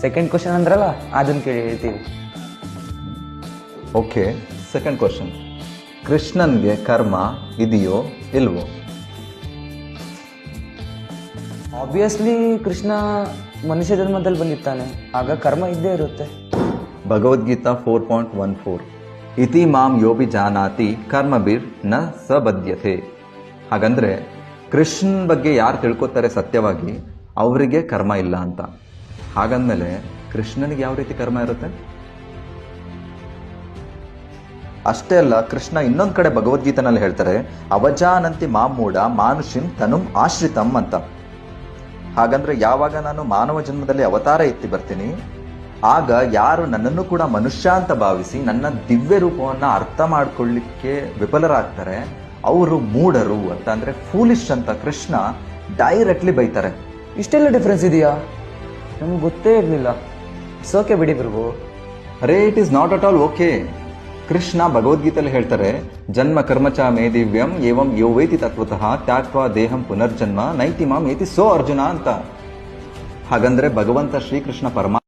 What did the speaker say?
Second question ಅಂದ್ರಲ್ಲ ಅದನ್ನ ಕೇಳಿ ಹೇಳ್ತೀವಿ. Okay, second question. ಕೃಷ್ಣನ್ಗೆ ಕರ್ಮ ಇದೆಯೋ ಇಲ್ವೋ? ಆಬ್ವಿಯಸ್ಲಿ ಕೃಷ್ಣ ಮನುಷ್ಯ ಜನ್ಮದಲ್ಲಿ ಬಂದಿರ್ತಾನೆ, ಆಗ ಕರ್ಮ ಇದ್ದೇ ಇರುತ್ತೆ. ಭಗವದ್ಗೀತಾ 4.14 ಇತಿ ಮಾಂ ಯೋಬಿ ಜಾನಾತಿ ಕರ್ಮಭಿರ್ ನ ಸಬದ್ಯತೆ. ಹಾಗಂದ್ರೆ ಕೃಷ್ಣನ್ ಬಗ್ಗೆ ಯಾರು ತಿಳ್ಕೊತಾರೆ ಸತ್ಯವಾಗಿ ಅವರಿಗೆ ಕರ್ಮ ಇಲ್ಲ ಅಂತ. ಹಾಗಂದ್ಮೇಲೆ ಕೃಷ್ಣನಿಗೆ ಯಾವ ರೀತಿ ಕರ್ಮ ಇರುತ್ತೆ? ಅಷ್ಟೇ ಅಲ್ಲ, ಕೃಷ್ಣ ಇನ್ನೊಂದು ಕಡೆ ಭಗವದ್ಗೀತನಲ್ಲಿ ಹೇಳ್ತಾರೆ, ಅವಜಾನಂತಿ ಮಾಮೂಢ ಮಾನುಷಿಂ ತನುಂ ಆಶ್ರಿತಂ ಅಂತ. ಹಾಗಂದ್ರೆ ಯಾವಾಗ ನಾನು ಮಾನವ ಜನ್ಮದಲ್ಲಿ ಅವತಾರ ಎತ್ತಿ ಬರ್ತೀನಿ, ಆಗ ಯಾರು ನನ್ನನ್ನು ಕೂಡ ಮನುಷ್ಯ ಅಂತ ಭಾವಿಸಿ ನನ್ನ ದಿವ್ಯ ರೂಪವನ್ನ ಅರ್ಥ ಮಾಡ್ಕೊಳ್ಳಿಕ್ಕೆ ವಿಫಲರಾಗ್ತಾರೆ ಅವರು ಮೂಢರು ಅಂತ, ಅಂದ್ರೆ ಫೂಲಿಶ್ ಅಂತ ಕೃಷ್ಣ ಡೈರೆಕ್ಟ್ಲಿ ಬೈತಾರೆ. ಇಷ್ಟೆಲ್ಲ ಡಿಫ್ರೆನ್ಸ್ ಇದೆಯಾ? ನಮ್ಗೆ ಗೊತ್ತೇ ಇರಲಿಲ್ಲ. ಸೋಕೆ ಬಿಡಿ ಪ್ರಭು. ಅರೇ, it is not at all okay. Krishna ಭಗವದ್ಗೀತೆಯಲ್ಲಿ ಹೇಳ್ತಾರೆ, ಜನ್ಮ ಕರ್ಮಚ ಮೇ ದಿವ್ಯಂ ಏವಂ ಯೋ ವೈತಿ ತತ್ವತಃ ತ್ಯಾಕ್ವಾ ದೇಹಂ ಪುನರ್ಜನ್ಮ ನೈತಿ ಮಾಂ ಏತಿ ಸೋ ಅರ್ಜುನ ಅಂತ. ಹಾಗಂದ್ರೆ ಭಗವಂತ ಶ್ರೀಕೃಷ್ಣ ಪರಮಾತ್ಮ